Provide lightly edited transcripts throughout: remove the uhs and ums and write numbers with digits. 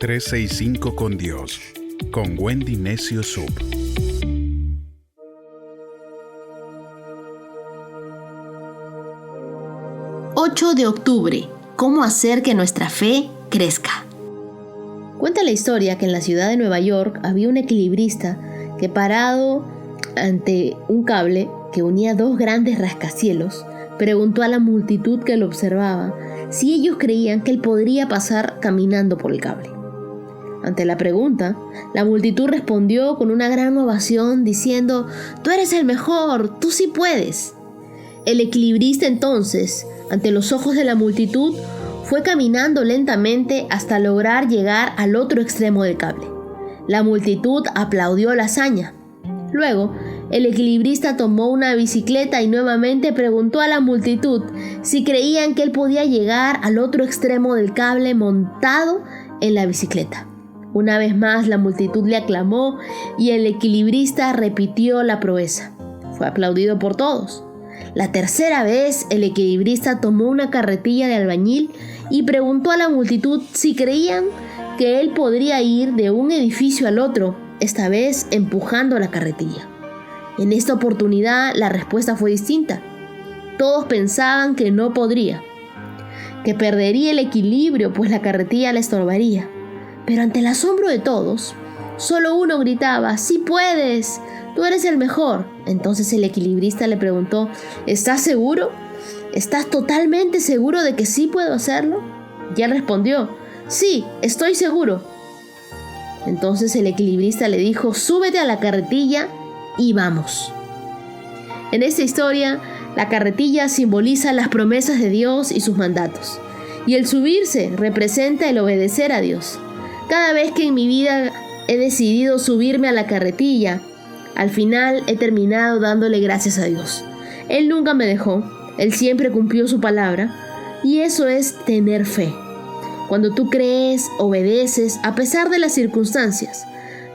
365 con Dios, con Wendy Necio Sub. De octubre. ¿Cómo hacer que nuestra fe crezca? Cuenta la historia que en la ciudad de Nueva York había un equilibrista que, parado ante un cable que unía dos grandes rascacielos, preguntó a la multitud que lo observaba si ellos creían que él podría pasar caminando por el cable. Ante la pregunta, la multitud respondió con una gran ovación diciendo: «Tú eres el mejor, tú sí puedes». El equilibrista entonces, ante los ojos de la multitud, fue caminando lentamente hasta lograr llegar al otro extremo del cable. La multitud aplaudió la hazaña. Luego, el equilibrista tomó una bicicleta y nuevamente preguntó a la multitud si creían que él podía llegar al otro extremo del cable montado en la bicicleta. Una vez más la multitud le aclamó y el equilibrista repitió la proeza. Fue aplaudido por todos. La tercera vez, el equilibrista tomó una carretilla de albañil y preguntó a la multitud si creían que él podría ir de un edificio al otro, esta vez empujando la carretilla. En esta oportunidad, la respuesta fue distinta. Todos pensaban que no podría, que perdería el equilibrio, pues la carretilla le estorbaría. Pero ante el asombro de todos, solo uno gritaba: «¡Sí puedes! ¡Tú eres el mejor!». Entonces el equilibrista le preguntó: «¿Estás seguro? ¿Estás totalmente seguro de que sí puedo hacerlo?». Y él respondió: «Sí, estoy seguro». Entonces el equilibrista le dijo: «Súbete a la carretilla y vamos». En esta historia, la carretilla simboliza las promesas de Dios y sus mandatos, y el subirse representa el obedecer a Dios. Cada vez que en mi vida he decidido subirme a la carretilla, al final he terminado dándole gracias a Dios. Él nunca me dejó, Él siempre cumplió su palabra, y eso es tener fe. Cuando tú crees, obedeces a pesar de las circunstancias.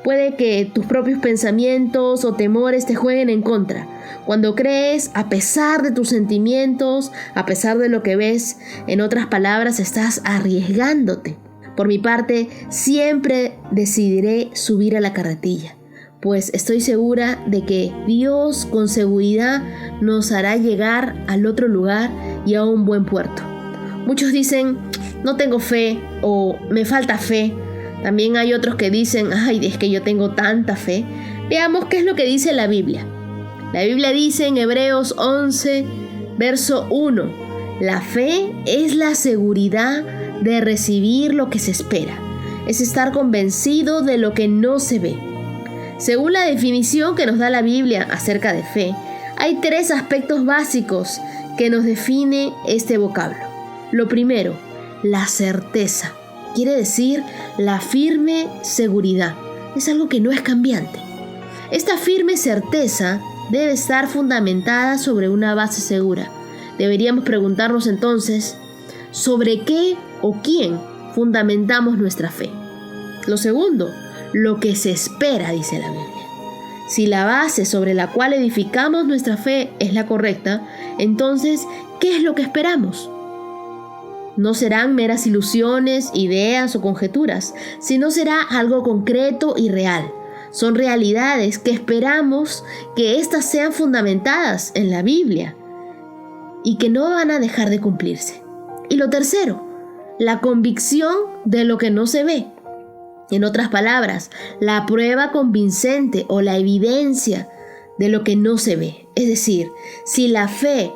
Puede que tus propios pensamientos o temores te jueguen en contra. Cuando crees, a pesar de tus sentimientos, a pesar de lo que ves, en otras palabras, estás arriesgándote. Por mi parte, siempre decidiré subir a la carretilla, pues estoy segura de que Dios con seguridad nos hará llegar al otro lugar y a un buen puerto. Muchos dicen: «No tengo fe» o «me falta fe». También hay otros que dicen: «Ay, es que yo tengo tanta fe». Veamos qué es lo que dice la Biblia. La Biblia dice en Hebreos 11, verso 1: «La fe es la seguridad de recibir lo que se espera. Es estar convencido de lo que no se ve». Según la definición que nos da la Biblia acerca de fe, hay 3 aspectos básicos que nos define este vocablo. Lo primero, la certeza. Quiere decir la firme seguridad. Es algo que no es cambiante. Esta firme certeza debe estar fundamentada sobre una base segura. Deberíamos preguntarnos entonces: ¿sobre qué o quién fundamentamos nuestra fe? Lo segundo, lo que se espera, dice la Biblia. Si la base sobre la cual edificamos nuestra fe es la correcta, entonces, ¿qué es lo que esperamos? No serán meras ilusiones, ideas o conjeturas, sino será algo concreto y real. Son realidades que esperamos que éstas sean fundamentadas en la Biblia y que no van a dejar de cumplirse. Y lo tercero, la convicción de lo que no se ve. En otras palabras, la prueba convincente o la evidencia de lo que no se ve. Es decir, si la fe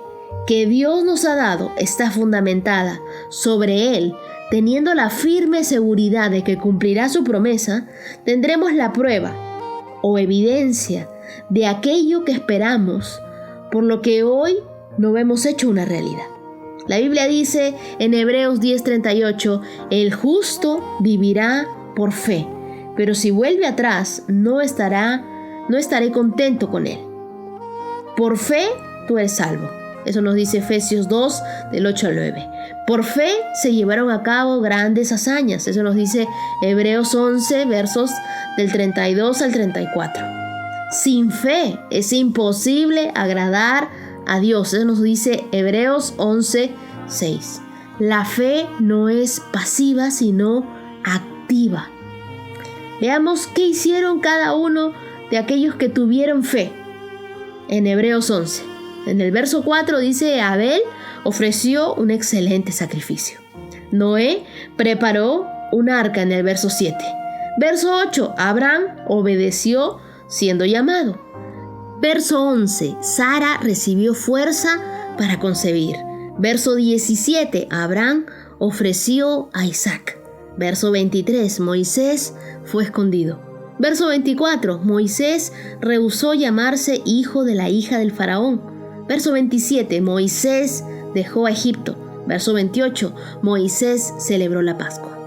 que Dios nos ha dado está fundamentada sobre Él, teniendo la firme seguridad de que cumplirá su promesa, tendremos la prueba o evidencia de aquello que esperamos, por lo que hoy no vemos hecho una realidad. La Biblia dice en Hebreos 10:38, «El justo vivirá por fe, pero si vuelve atrás, no estaré contento con él». Por fe tú eres salvo. Eso nos dice Efesios 2, del 8 al 9. Por fe se llevaron a cabo grandes hazañas. Eso nos dice Hebreos 11, versos del 32 al 34. Sin fe es imposible agradar a Dios. Eso nos dice Hebreos 11, 6. La fe no es pasiva, sino activa. activa. Veamos qué hicieron cada uno de aquellos que tuvieron fe. En Hebreos 11, en el verso 4 dice: Abel ofreció un excelente sacrificio. Noé preparó un arca en el verso 7. Verso 8, Abraham obedeció siendo llamado. Verso 11, Sara recibió fuerza para concebir. Verso 17, Abraham ofreció a Isaac. Verso 23, Moisés fue escondido. Verso 24, Moisés rehusó llamarse hijo de la hija del faraón. Verso 27, Moisés dejó a Egipto. Verso 28, Moisés celebró la Pascua.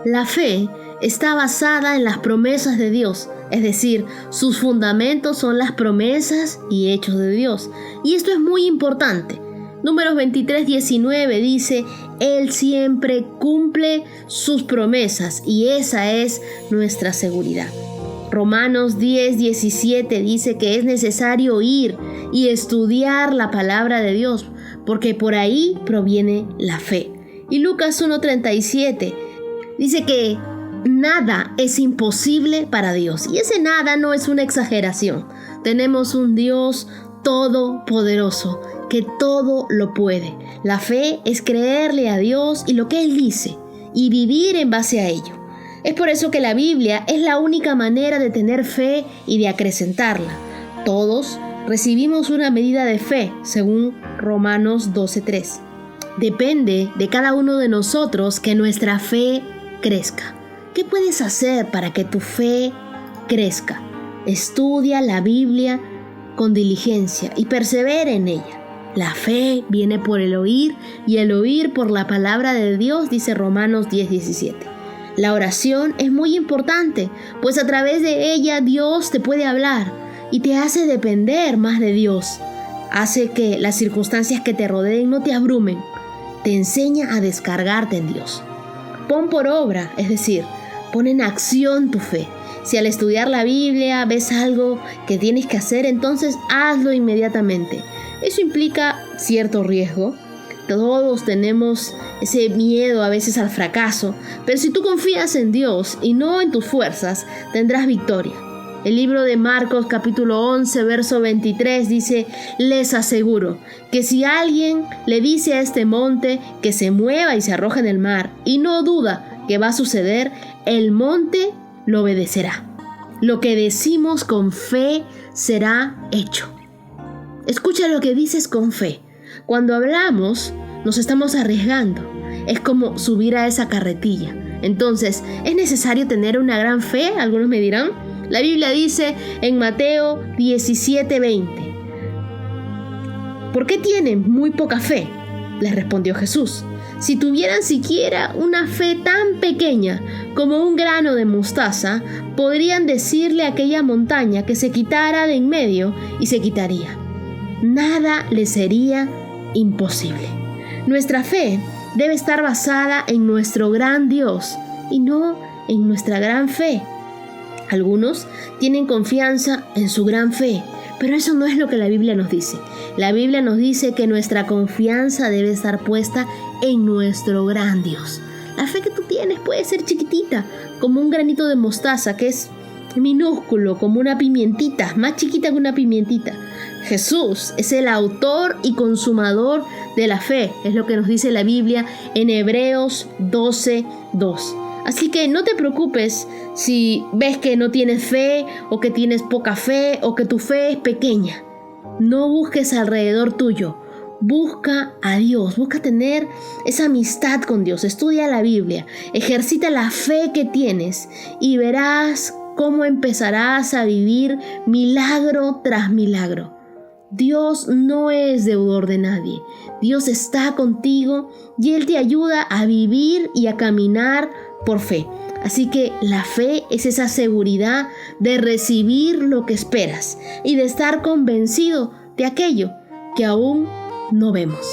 La fe está basada en las promesas de Dios, es decir, sus fundamentos son las promesas y hechos de Dios. Y esto es muy importante. Números 23:19 dice: Él siempre cumple sus promesas y esa es nuestra seguridad. Romanos 10:17 dice que es necesario oír y estudiar la palabra de Dios, porque por ahí proviene la fe. Y Lucas 1:37 dice que nada es imposible para Dios. Y ese nada no es una exageración. Tenemos un Dios todopoderoso que todo lo puede. La fe es creerle a Dios y lo que Él dice y vivir en base a ello. Es por eso que la Biblia es la única manera de tener fe y de acrecentarla. Todos recibimos una medida de fe, según Romanos 12:3. Depende de cada uno de nosotros que nuestra fe crezca. ¿Qué puedes hacer para que tu fe crezca? Estudia la Biblia con diligencia y persevera en ella. La fe viene por el oír y el oír por la palabra de Dios, dice Romanos 10:17. La oración es muy importante, pues a través de ella Dios te puede hablar y te hace depender más de Dios. Hace que las circunstancias que te rodeen no te abrumen. Te enseña a descargarte en Dios. Pon por obra, es decir, pon en acción tu fe. Si al estudiar la Biblia ves algo que tienes que hacer, entonces hazlo inmediatamente. Eso implica cierto riesgo. Todos tenemos ese miedo a veces al fracaso, pero si tú confías en Dios y no en tus fuerzas, tendrás victoria. El libro de Marcos capítulo 11, verso 23 dice: les aseguro que si alguien le dice a este monte que se mueva y se arroje en el mar y no duda que va a suceder, el monte lo obedecerá. Lo que decimos con fe será hecho. Escucha lo que dices con fe. Cuando hablamos, nos estamos arriesgando. Es como subir a esa carretilla. Entonces, ¿es necesario tener una gran fe? Algunos me dirán. La Biblia dice en Mateo 17:20: ¿por qué tienen muy poca fe?, les respondió Jesús. Si tuvieran siquiera una fe tan pequeña como un grano de mostaza, podrían decirle a aquella montaña que se quitara de en medio y se quitaría. Nada les sería imposible. Nuestra fe debe estar basada en nuestro gran Dios y no en nuestra gran fe. Algunos tienen confianza en su gran fe, pero eso no es lo que la Biblia nos dice. La Biblia nos dice que nuestra confianza debe estar puesta en nuestro gran Dios. La fe que tú tienes puede ser chiquitita, como un granito de mostaza, que es minúsculo, como una pimientita, más chiquita que una pimientita. Jesús es el autor y consumador de la fe, es lo que nos dice la Biblia en Hebreos 12:2. Así que no te preocupes si ves que no tienes fe o que tienes poca fe o que tu fe es pequeña. No busques alrededor tuyo, busca a Dios, busca tener esa amistad con Dios, estudia la Biblia, ejercita la fe que tienes y verás cómo empezarás a vivir milagro tras milagro. Dios no es deudor de nadie. Dios está contigo y Él te ayuda a vivir y a caminar por fe. Así que la fe es esa seguridad de recibir lo que esperas y de estar convencido de aquello que aún no vemos.